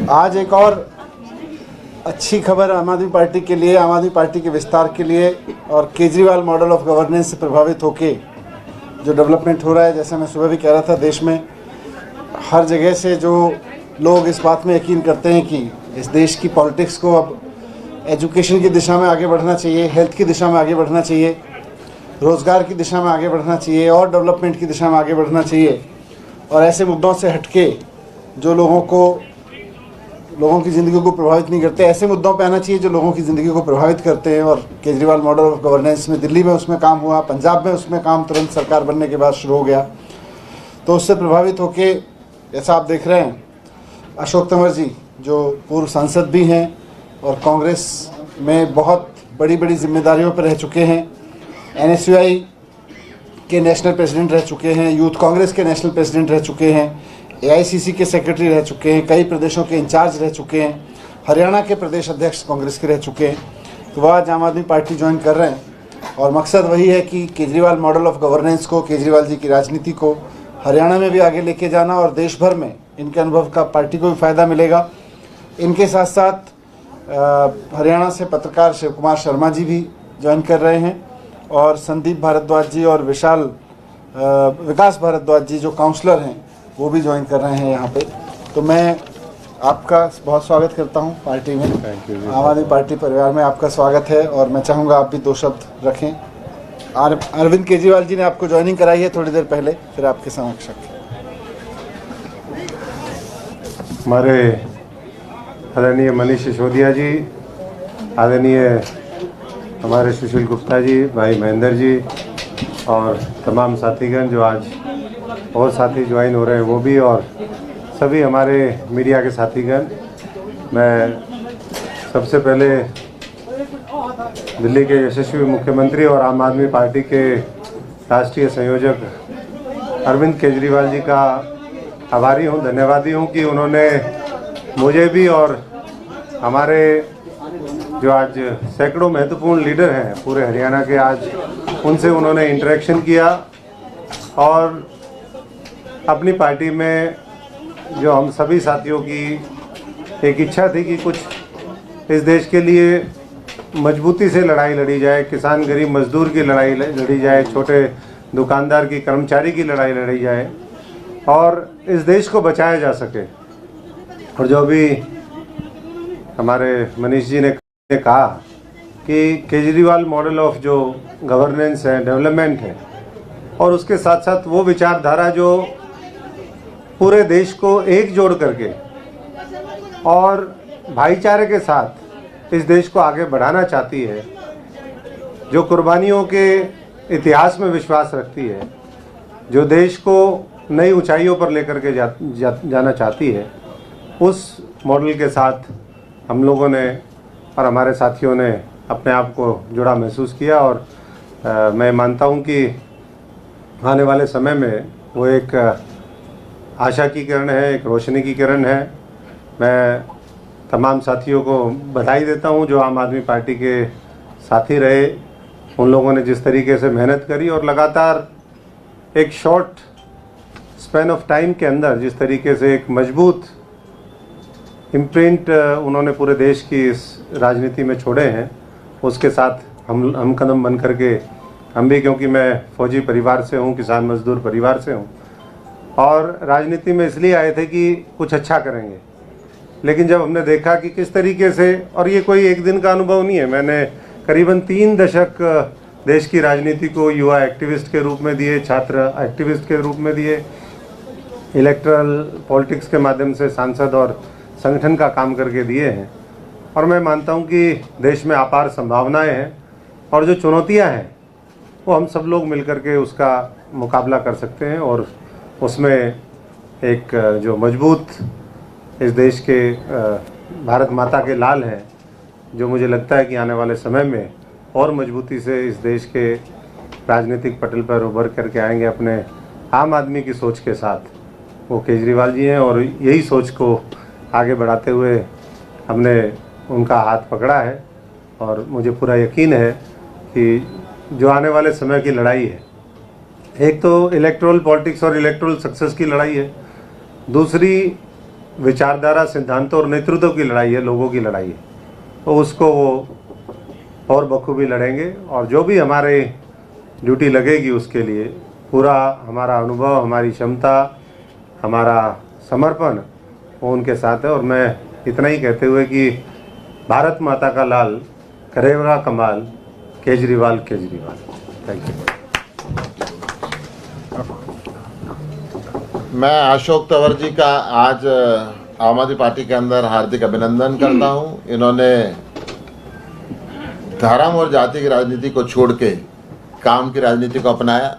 आज एक और अच्छी खबर आम आदमी पार्टी के लिए, आम आदमी पार्टी के विस्तार के लिए और केजरीवाल मॉडल ऑफ गवर्नेंस से प्रभावित होके जो डेवलपमेंट हो रहा है। जैसे मैं सुबह भी कह रहा था, देश में हर जगह से जो लोग इस बात में यकीन करते हैं कि इस देश की पॉलिटिक्स को अब एजुकेशन की दिशा में आगे बढ़ना चाहिए, हेल्थ की दिशा में आगे बढ़ना चाहिए, रोज़गार की दिशा में आगे बढ़ना चाहिए और डेवलपमेंट की दिशा में आगे बढ़ना चाहिए। और ऐसे मुद्दों से हटके जो लोगों की ज़िंदगी को प्रभावित नहीं करते, ऐसे मुद्दों पे आना चाहिए जो लोगों की ज़िंदगी को प्रभावित करते हैं। और केजरीवाल मॉडल ऑफ गवर्नेंस में दिल्ली में उसमें काम हुआ, पंजाब में उसमें काम तुरंत सरकार बनने के बाद शुरू हो गया। तो उससे प्रभावित होके जैसा आप देख रहे हैं, अशोक तंवर जी जो पूर्व सांसद भी हैं और कांग्रेस में बहुत बड़ी बड़ी जिम्मेदारियों पर रह चुके हैं, NSUI के नेशनल प्रेसिडेंट रह चुके हैं, यूथ कांग्रेस के नेशनल प्रेसिडेंट रह चुके हैं, AICC के सेक्रेटरी रह चुके हैं, कई प्रदेशों के इंचार्ज रह चुके हैं, हरियाणा के प्रदेश अध्यक्ष कांग्रेस के रह चुके हैं। तो वह आज आम आदमी पार्टी ज्वाइन कर रहे हैं और मकसद वही है कि केजरीवाल मॉडल ऑफ गवर्नेंस को, केजरीवाल जी की राजनीति को हरियाणा में भी आगे लेके जाना और देश भर में इनके अनुभव का पार्टी को भी फ़ायदा मिलेगा। इनके साथ साथ हरियाणा से पत्रकार शिव कुमार शर्मा जी भी ज्वाइन कर रहे हैं और संदीप भारद्वाज जी और विकास भारद्वाज जी जो काउंसलर हैं वो भी ज्वाइन कर रहे हैं यहाँ पे। तो मैं आपका बहुत स्वागत करता हूँ पार्टी में, आम आदमी पार्टी परिवार में आपका स्वागत है। और मैं चाहूँगा आप भी दो शब्द रखें। अरविंद केजरीवाल जी ने आपको ज्वाइनिंग कराई है थोड़ी देर पहले, फिर आपके समक्ष रखें। हमारे आदरणीय मनीष सिसोदिया जी, आदरणीय हमारे सुशील गुप्ता जी, भाई महेंद्र जी और तमाम साथीगण जो आज और साथी ज्वाइन हो रहे हैं वो भी, और सभी हमारे मीडिया के साथीगण, मैं सबसे पहले दिल्ली के यशस्वी मुख्यमंत्री और आम आदमी पार्टी के राष्ट्रीय संयोजक अरविंद केजरीवाल जी का आभारी हूँ, धन्यवादी हूँ कि उन्होंने मुझे भी और हमारे जो आज सैकड़ों महत्वपूर्ण लीडर हैं पूरे हरियाणा के, आज उनसे उन्होंने इंटरेक्शन किया और अपनी पार्टी में जो हम सभी साथियों की एक इच्छा थी कि कुछ इस देश के लिए मजबूती से लड़ाई लड़ी जाए, किसान गरीब मजदूर की लड़ाई लड़ी जाए, छोटे दुकानदार की, कर्मचारी की लड़ाई लड़ी जाए और इस देश को बचाया जा सके। और जो भी हमारे मनीष जी ने कहा कि केजरीवाल मॉडल ऑफ जो गवर्नेंस है, डेवलपमेंट है, और उसके साथ साथ वो विचारधारा जो पूरे देश को एकजुट करके और भाईचारे के साथ इस देश को आगे बढ़ाना चाहती है, जो कुर्बानियों के इतिहास में विश्वास रखती है, जो देश को नई ऊंचाइयों पर लेकर के जाना चाहती है, उस मॉडल के साथ हम लोगों ने और हमारे साथियों ने अपने आप को जुड़ा महसूस किया। और मैं मानता हूं कि आने वाले समय में वो एक आशा की किरण है, एक रोशनी की किरण है। मैं तमाम साथियों को बधाई देता हूं जो आम आदमी पार्टी के साथी रहे, उन लोगों ने जिस तरीके से मेहनत करी और लगातार एक शॉर्ट स्पैन ऑफ टाइम के अंदर जिस तरीके से एक मजबूत इम्प्रिंट उन्होंने पूरे देश की इस राजनीति में छोड़े हैं, उसके साथ हम कदम बन करके हम भी, क्योंकि मैं फौजी परिवार से हूँ, किसान मजदूर परिवार से हूँ और राजनीति में इसलिए आए थे कि कुछ अच्छा करेंगे। लेकिन जब हमने देखा कि किस तरीके से, और ये कोई एक दिन का अनुभव नहीं है, मैंने करीबन 3 दशक देश की राजनीति को युवा एक्टिविस्ट के रूप में दिए, छात्र एक्टिविस्ट के रूप में दिए, इलेक्टरल पॉलिटिक्स के माध्यम से सांसद और संगठन का काम करके दिए हैं। और मैं मानता हूं कि देश में अपार संभावनाएं हैं और जो चुनौतियां हैं वो हम सब लोग मिलकर के उसका मुकाबला कर सकते हैं। और उसमें एक जो मजबूत इस देश के भारत माता के लाल हैं, जो मुझे लगता है कि आने वाले समय में और मजबूती से इस देश के राजनीतिक पटल पर उभर करके आएंगे अपने आम आदमी की सोच के साथ, वो केजरीवाल जी हैं। और यही सोच को आगे बढ़ाते हुए हमने उनका हाथ पकड़ा है और मुझे पूरा यकीन है कि जो आने वाले समय की लड़ाई है, एक तो इलेक्टोरल पॉलिटिक्स और इलेक्टोरल सक्सेस की लड़ाई है, दूसरी विचारधारा, सिद्धांतों और नेतृत्व की लड़ाई है, लोगों की लड़ाई है, तो उसको वो और बखूबी लड़ेंगे। और जो भी हमारे ड्यूटी लगेगी उसके लिए पूरा हमारा अनुभव, हमारी क्षमता, हमारा समर्पण वो उनके साथ है। और मैं इतना ही कहते हुए कि भारत माता का लाल करेगा कमाल, केजरीवाल केजरीवाल। Thank you. मैं अशोक तंवर जी का आज आम आदमी पार्टी के अंदर हार्दिक अभिनंदन करता हूं। इन्होंने धर्म और जाति की राजनीति को छोड़ के काम की राजनीति को अपनाया।